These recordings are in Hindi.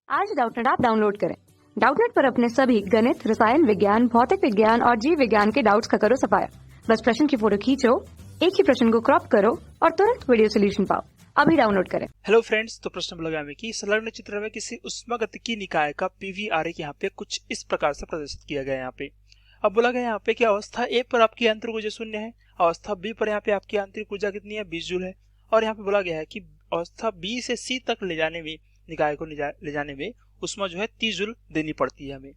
आज डाउटनेट ऐप डाउनलोड करें। डाउटनेट पर अपने सभी गणित, रसायन विज्ञान, भौतिक विज्ञान और जीव विज्ञान के डाउट्स का करो सफाया। बस प्रश्न की फोटो खींचो, एक ही प्रश्न को क्रॉप करो और तुरंत वीडियो सोल्यूशन पाओ। अभी डाउनलोड करें। हेलो फ्रेंड्स, तो प्रश्न बोला गया है कि संलग्न चित्र में किसी उष्मागतिकी निकाय का पीवी आरेख यहाँ पे कुछ इस प्रकार से प्रदर्शित किया गया है। यहाँ पे अब बोला गया यहाँ पे कि अवस्था ए पर आपकी आंतरिक ऊर्जा 0 है, अवस्था बी पर यहाँ पे आपकी आंतरिक ऊर्जा कितनी है, 20 जूल है। और यहाँ पे बोला गया है कि अवस्था बी से सी तक ले जाने में, निकाय को ले जाने में उष्मा जो है 30 जूल देनी पड़ती है हमें।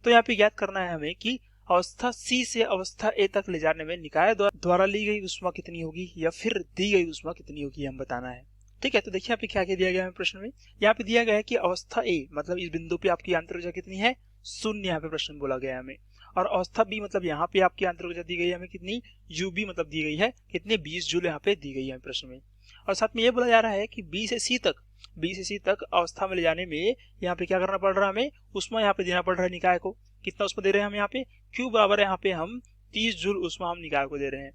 तो यहाँ पे ज्ञात करना है हमें कि अवस्था सी से अवस्था ए तक ले जाने में निकाय द्वारा ली गई उष्मा कितनी होगी या फिर दी गई उष्मा कितनी होगी, हम बताना है। ठीक है, तो देखिए यहाँ पे क्या क्या दिया गया है प्रश्न में। यहाँ पे दिया गया है कि अवस्था ए मतलब इस बिंदु पे आपकी आंतरिक ऊर्जा कितनी है, 0 यहाँ पे प्रश्न बोला गया है हमें। और अवस्था बी मतलब यहाँ पे आपकी आंतरिक ऊर्जा दी गई है हमें कितनी, यूबी मतलब दी गई है कितने, 20 जूल यहाँ पे दी गई है प्रश्न में। और साथ में ये बोला जा रहा है कि बी से सी तक अवस्था में ले जाने में यहाँ पे क्या करना पड़ रहा है हमें, उष्मा यहाँ पे देना पड़ रहा है निकाय को। कितना उष्मा दे रहे हैं हम यहाँ पे, क्यू बराबर है यहाँ पे हम 30 जूल उष्मा हम निकाय को दे रहे हैं।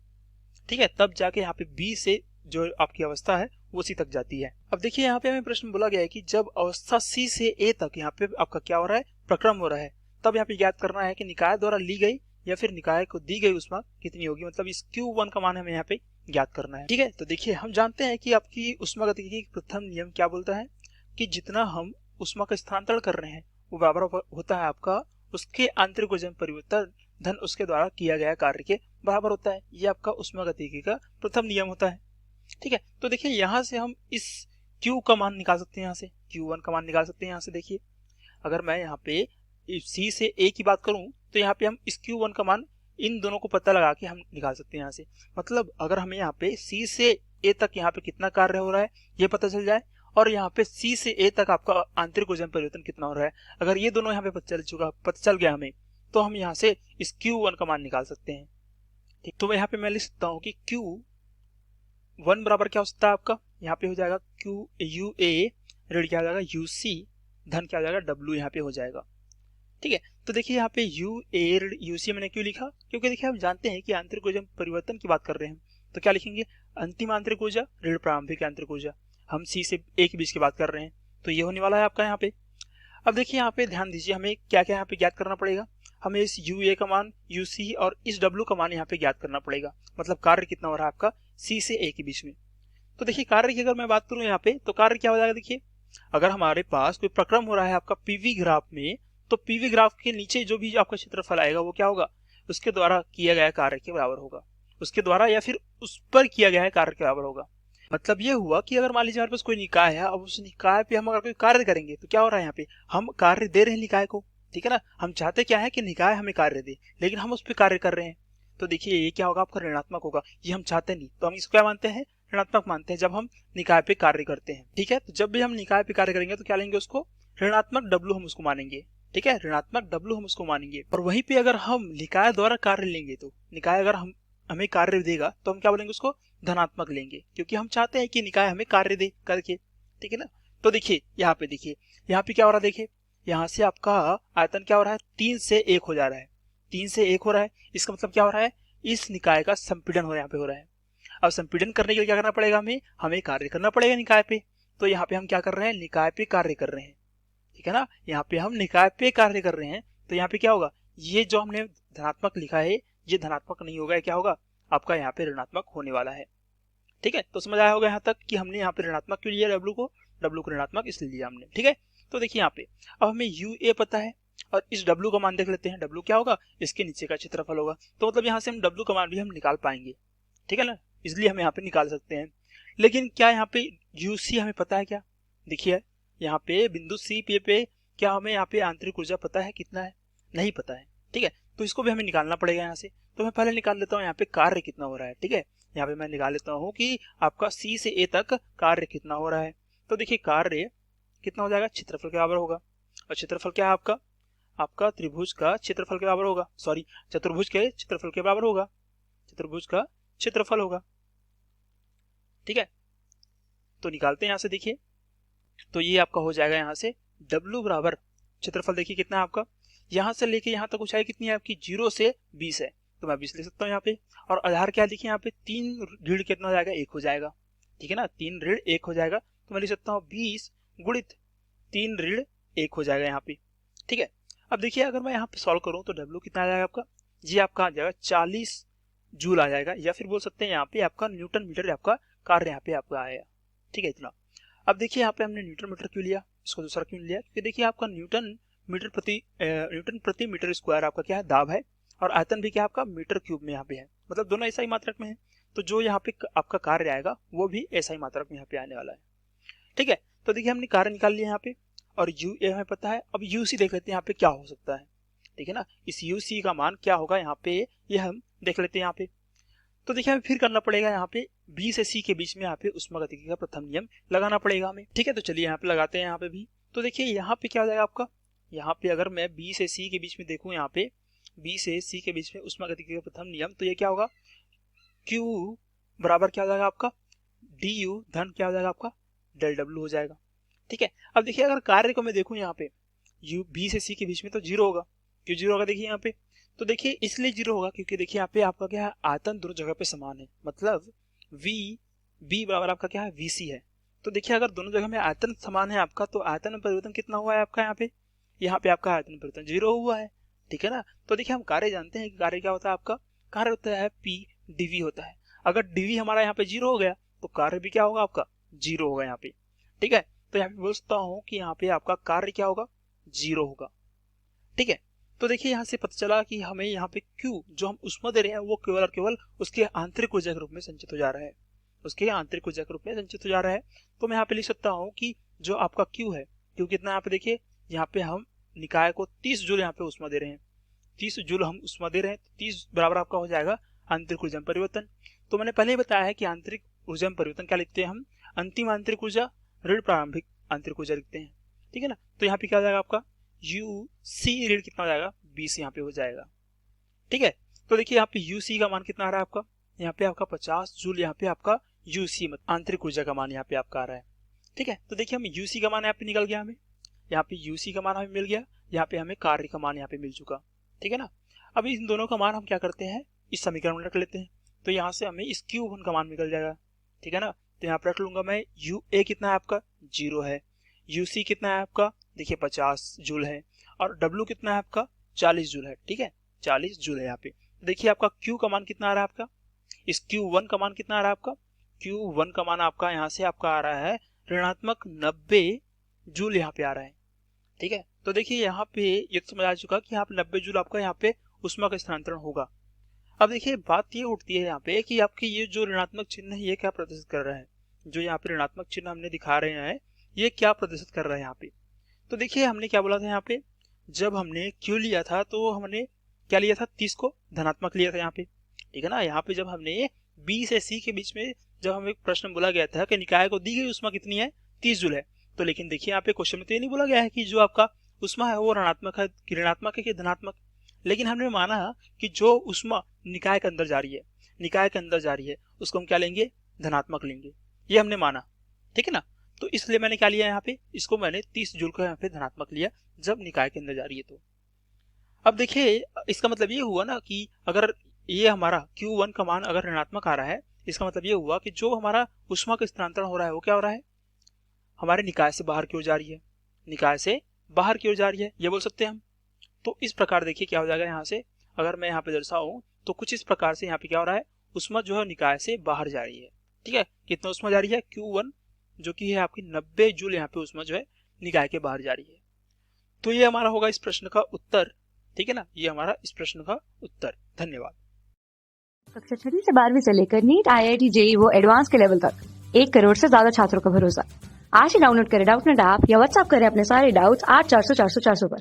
ठीक है, तब जाके यहाँ पे बी से जो आपकी अवस्था है वो सी तक जाती है। अब देखिए यहाँ पे हमें प्रश्न बोला गया है कि जब अवस्था सी से ए तक यहाँ पे आपका क्या हो रहा है, प्रक्रम हो रहा है, तब यहाँ पे ज्ञात करना है कि निकाय द्वारा ली गई या फिर निकाय को दी गई उष्मा कितनी होगी, मतलब इस Q1 का मान हमें यहाँ पे ज्ञात करना है। ठीक है, तो देखिए हम जानते हैं कि आपकी उष्मागतिकी का प्रथम नियम क्या बोलता है कि जितना हम उष्मा का स्थानांतरण कर रहे हैं वो बराबर होता है आपका उसके आंतरिक ऊर्जा में परिवर्तन धन उसके द्वारा किया गया कार्य के बराबर होता है। ये आपका उष्मागतिकी का प्रथम नियम होता है। ठीक है, तो देखिए यहाँ से हम इस Q का मान निकाल सकते हैं, यहाँ से Q1 का मान निकाल सकते हैं। यहाँ से देखिए अगर मैं यहाँ पे C से A की बात करूं तो यहाँ पे हम इस Q1 का मान इन दोनों को पता लगा के हम निकाल सकते हैं यहाँ से। मतलब अगर हमें यहाँ पे C से A तक यहाँ पे कितना कार्य हो रहा है ये पता चल जाए और यहाँ पे C से A तक आपका आंतरिक ऊर्जा में परिवर्तन कितना हो रहा है, अगर ये दोनों यहाँ पे पता चल गया हमें, तो हम यहाँ से इस Q1 का मान निकाल सकते हैं। ठीक, तो यहाँ पे मैं लिख सकता हूँ कि Q1 बराबर क्या हो सकता है आपका, यहाँ पे हो जाएगा QUA ऋण क्या हो जाएगा UC धन क्या हो जाएगा W यहाँ पे हो जाएगा। ठीक है, तो देखिए यहाँ पे UA ऋण UC मैंने क्यों लिखा, क्योंकि देखिए हम जानते हैं कि आंतरिक ऊर्जा परिवर्तन की बात कर रहे हैं, तो क्या लिखेंगे, अंतिम आंतरिक ऊर्जा ऋण प्रारंभिक आंतरिक ऊर्जा। हम C से A के बीच की बात कर रहे हैं तो ये होने वाला है आपका यहाँ पे। अब देखिए यहाँ पे ध्यान दीजिए, हमें क्या क्या यहाँ पे ज्ञात करना पड़ेगा, हमें इस UA का मान, UC और इस W का मान यहाँ पे ज्ञात करना पड़ेगा। मतलब कार्य कितना हो रहा है आपका C से A के बीच में। तो देखिए कार्य की अगर मैं बात करूं यहाँ पे तो कार्य क्या हो जाएगा, देखिए अगर हमारे पास कोई प्रक्रम हो रहा है आपका पीवी ग्राफ में, तो पीवी ग्राफ के नीचे जो भी आपका क्षेत्रफल आएगा वो क्या होगा, उसके द्वारा किया गया कार्य के बराबर होगा, उसके द्वारा या फिर उस पर किया गया कार्य के बराबर होगा। मतलब ये हुआ कि अगर मान लीजिए हमारे पास कोई निकाय है, अब उस निकाय पे हम अगर कोई कार्य करेंगे तो क्या हो रहा है, यहाँ पे हम कार्य दे रहे हैं निकाय को। ठीक है ना, हम चाहते क्या है कि निकाय हमें कार्य दे, लेकिन हम उस पर कार्य कर रहे हैं। तो देखिए ये क्या होगा, आपका ऋणात्मक होगा, ये हम चाहते नहीं, तो हम इसको क्या मानते हैं, ऋणात्मक मानते हैं जब हम निकाय पे कार्य करते हैं। ठीक है, तो जब भी हम निकाय पे कार्य करेंगे तो क्या लेंगे, उसको ऋणात्मक W हम उसको मानेंगे। ठीक है, ऋणात्मक W हम उसको मानेंगे। और वहीं पे अगर हम निकाय द्वारा कार्य लेंगे तो निकाय अगर हमें कार्य देगा तो हम क्या बोलेंगे, उसको धनात्मक लेंगे, क्योंकि हम चाहते हैं कि निकाय हमें कार्य दे करके। ठीक है ना, तो देखिए यहाँ पे, देखिए यहाँ पे क्या हो रहा है, देखिए यहाँ से आपका आयतन क्या हो रहा है, 3 से 1 हो जा रहा है, 3 से 1 हो रहा है। इसका मतलब क्या हो रहा है, इस निकाय का संपीड़न हो यहाँ पे हो रहा है। अब संपीड़न करने के लिए क्या करना पड़ेगा, हमें कार्य करना पड़ेगा निकाय पे। तो यहाँ पे हम क्या कर रहे हैं, निकाय पे कार्य कर रहे हैं। ठीक है ना, यहाँ पे हम निकाय पे कार्य कर रहे हैं, तो यहाँ पे क्या होगा, ये जो हमने धनात्मक लिखा है ये धनात्मक नहीं होगा, क्या होगा आपका यहाँ पे ऋणात्मक होने वाला है। ठीक है, तो समझ आया होगा यहाँ तक कि हमने यहाँ पे ऋणात्मक क्यों लिया, W को ऋणात्मक इसलिए लिया हमने। ठीक है, तो देखिए यहाँ पे अब हमें UA पता है और इस W का मान देख लेते हैं, W क्या होगा, इसके नीचे का क्षेत्रफल होगा, तो मतलब यहाँ से हम W का मान भी हम निकाल पाएंगे। ठीक है ना, इसलिए हम यहाँ पे निकाल सकते हैं। लेकिन क्या यहाँ पे UC हमें पता है क्या, देखिए यहाँ पे बिंदु C पे क्या हमें यहाँ पे आंतरिक ऊर्जा पता है कितना है, नहीं पता है। ठीक है, तो इसको भी हमें निकालना पड़ेगा यहाँ से। तो मैं पहले निकाल लेता हूँ यहाँ पे कार्य कितना हो रहा है। ठीक है, यहाँ पे मैं निकाल लेता हूँ कि आपका C से A तक कार्य कितना हो रहा है। तो देखिए कार्य कितना हो जाएगा, क्षेत्रफल के बराबर होगा। और क्षेत्रफल क्या है आपका त्रिभुज का क्षेत्रफल के बराबर होगा, सॉरी चतुर्भुज के क्षेत्रफल के बराबर होगा, चतुर्भुज का क्षेत्रफल होगा। ठीक है, तो निकालते हैं यहाँ से, देखिए तो ये आपका हो जाएगा यहाँ से W बराबर क्षेत्रफल, देखिए कितना है आपका, यहाँ से लेके यहाँ तक ऊंचाई कितनी है आपकी, 0 से 20 है, तो मैं 20 लिख सकता हूँ यहाँ पे। और आधार क्या है, देखिए यहाँ पे 3 ऋण कितना हो जाएगा, 1 हो जाएगा। ठीक है ना, 3 ऋण 1 हो जाएगा, तो मैं लिख सकता हूँ 20 गुणित 3 ऋण 1 हो जाएगा यहाँ पे। ठीक है, अब देखिए अगर मैं यहाँ पे सॉल्व करूँ तो W कितना आ जाएगा आपका, जी आपका आ जाएगा 40 जूल आ जाएगा, या फिर बोल सकते हैं यहाँ पे आपका न्यूटन मीटर आपका कार्य यहाँ पे आपका आएगा। ठीक है, इतना। अब देखिए यहाँ पे हमने न्यूटन मीटर क्यों लिया, इसको दूसरा क्यों लिया, क्योंकि देखिए आपका न्यूटन प्रति मीटर स्क्वायर आपका क्या है, दाब है, और आयतन भी क्या आपका मीटर क्यूब में यहाँ पे है, मतलब दोनों ऐसा ही मात्रक में है, तो जो यहाँ पे आपका कार्य आएगा वो भी ऐसा ही मात्रक में यहाँ पे आने वाला है। ठीक है, तो देखिए हमने कार्य निकाल लिया यहाँ पे, और यू ए हमें पता है। अब यू सी देख लेते हैं यहाँ पे क्या हो सकता है। ठीक है ना, इस यू सी का मान क्या होगा यहाँ पे, ये हम देख लेते हैं यहाँ पे। तो देखिए हमें फिर करना पड़ेगा यहाँ पे बी से सी के बीच में यहाँ पे उष्मागतिकी का प्रथम नियम लगाना पड़ेगा हमें। ठीक है, तो चलिए यहाँ पे लगाते हैं यहाँ पे भी। तो देखिए यहाँ पे क्या हो जाएगा आपका, यहाँ पे अगर मैं बी से सी के बीच में देखूं, यहाँ पे बी से सी के बीच में उष्मागतिकी का प्रथम नियम, तो ये क्या होगा, Q बराबर क्या हो जाएगा आपका, डी यू धन क्या हो जाएगा आपका, डेल डब्ल्यू हो जाएगा। ठीक है, अब देखिए अगर कार्य को मैं देखूं यहाँ पे यू बी से सी के बीच में, तो जीरो होगा। क्यों जीरो होगा, देखिए यहाँ पे, तो देखिए इसलिए जीरो होगा क्योंकि देखिए यहाँ पे आपका क्या है, आयतन दोनों जगह पे समान है, मतलब वी बी बराबर आपका क्या है, वी सी है। तो देखिए अगर दोनों जगह में आयतन समान है आपका, तो आयतन में परिवर्तन कितना हुआ है आपका, यहाँ पे आपका आयतन परिवर्तन जीरो हुआ है। ठीक है ना, तो देखिए हम कार्य जानते हैं कि कार्य क्या होता है आपका, कार्य होता है पी डीवी होता है। अगर डीवी हमारा यहाँ पे जीरो हो गया तो कार्य भी क्या होगा आपका, जीरो होगा यहाँ पे। ठीक है, तो यहाँ पे बोल सकता हूँ कि यहाँ पे आपका कार्य क्या होगा, जीरो होगा। ठीक है, तो देखिए यहाँ से पता चला कि हमें यहाँ पे Q जो हम ऊष्मा दे रहे हैं वो केवल और केवल उसके आंतरिक ऊर्जा के रूप में संचित हो जा रहा है, उसके आंतरिक ऊर्जा के रूप में संचित हो जा रहा है। तो मैं यहाँ पे लिख सकता हूँ कि जो आपका Q है, Q कितना यहाँ पे देखिए, यहाँ पे हम निकाय को 30 जूल यहाँ पे ऊष्मा दे रहे हैं, 30 जूल हम ऊष्मा दे रहे हैं, 30 बराबर आपका हो जाएगा आंतरिक ऊर्जा में परिवर्तन। तो मैंने पहले ही बताया है कि आंतरिक ऊर्जा में परिवर्तन क्या लिखते हैं हम, अंतिम आंतरिक ऊर्जा ऋण प्रारंभिक आंतरिक ऊर्जा लिखते हैं। ठीक है ना, तो यहाँ पे क्या हो जाएगा आपका यू सी ऋण कितना हो जाएगा, 20 यहाँ पे हो जाएगा। ठीक है, तो देखिए यहाँ पे यू सी का मान कितना आ रहा है आपका, यहाँ पे आपका 50 जूल यहाँ पे आपका यू सी आंतरिक ऊर्जा का मान यहाँ पे आपका आ रहा है। ठीक है, तो देखिए हमें यू सी का मान यहाँ पे निकल गया, हमें यहाँ पे यू सी का मान हमें मिल गया, यहाँ पे हमें कार्य का मान यहाँ पे मिल चुका। ठीक है ना, अब इन दोनों का मान हम क्या करते हैं, इस समीकरण में रख लेते हैं, तो यहाँ से हमें इस Q1 का मान निकल जाएगा। ठीक है ना, तो यहाँ पर रख लूंगा मैं, यू ए कितना है आपका, 0 है, यू सी कितना है आपका, देखिए 50 जूल है, और W कितना है आपका, 40 जूल है। ठीक है, 40 जूल है यहाँ पे। देखिए आपका Q का मान कितना आ रहा है आपका, इस Q1 का मान कितना आ रहा है आपका, Q1 का मान आपका यहाँ से आपका आ रहा है ऋणात्मक 90 जूल यहाँ पे आ रहा है। ठीक है, तो देखिए यहाँ पे ये तो समझ आ चुका कि यहाँ पे 90 जूल आपका यहाँ पे उष्मा का स्थानांतरण होगा। अब देखिए बात ये उठती है यहाँ पे कि आपके ये जो ऋणात्मक चिन्ह है ये क्या प्रदर्शित कर रहा है, जो यहाँ पे ऋणात्मक चिन्ह हमने दिखा रहे हैं ये क्या प्रदर्शित कर रहा है यहाँ पे। तो देखिए हमने क्या बोला था, यहाँ पे जब हमने Q लिया था तो हमने क्या लिया था, 30 को धनात्मक लिया था यहाँ पे। ठीक है ना, यहाँ पे जब हमने B से C के बीच में जब हमें प्रश्न बोला गया था कि निकाय को दी गई उष्मा कितनी है, 30 जूल है, तो लेकिन देखिए यहाँ पे क्वेश्चन में तो ये नहीं बोला गया है कि जो आपका उष्मा है वो ऋणात्मक है कि ऋणात्मक है कि धनात्मक, लेकिन हमने माना कि जो उष्मा निकाय के अंदर जा रही है, निकाय के अंदर जा रही है, उसको हम क्या लेंगे, धनात्मक लेंगे, ये हमने माना। ठीक है ना, तो इसलिए मैंने क्या लिया यहाँ पे, इसको मैंने 30 जूल का यहाँ पे धनात्मक लिया जब निकाय के अंदर जा रही है। तो अब देखिए इसका मतलब ये हुआ ना कि अगर ये हमारा Q1 का मान अगर ऋणात्मक आ रहा है, इसका मतलब ये हुआ कि जो हमारा उष्मा का स्थानांतरण हो रहा है वो क्या हो रहा है, हमारे निकाय से बाहर की ओर जा रही है, निकाय से बाहर की ओर जा रही है, ये बोल सकते हैं हम। तो इस प्रकार देखिए क्या हो जाएगा, यहाँ से अगर मैं यहाँ पे दर्शाऊं तो कुछ इस प्रकार से यहाँ पे क्या हो रहा है, उष्मा जो है निकाय से बाहर जा रही है। ठीक है, कितना उष्मा जा रही है, Q1 जो कि है आपकी 90 जूल यहाँ पे उष्मा जो है निकाय के बाहर जा रही है। तो ये हमारा होगा इस प्रश्न का उत्तर। ठीक है ना, ये हमारा इस प्रश्न का उत्तर। धन्यवाद। कक्षा 6 से 12वीं से लेकर नीट, IIT, JEE वो एडवांस के लेवल तक 1 करोड़ से ज्यादा छात्रों का भरोसा। आज ही डाउनलोड करें डाउटनेट ऐप या व्हाट्सएप करें अपने सारे डाउट्स 8400 400 400 पर।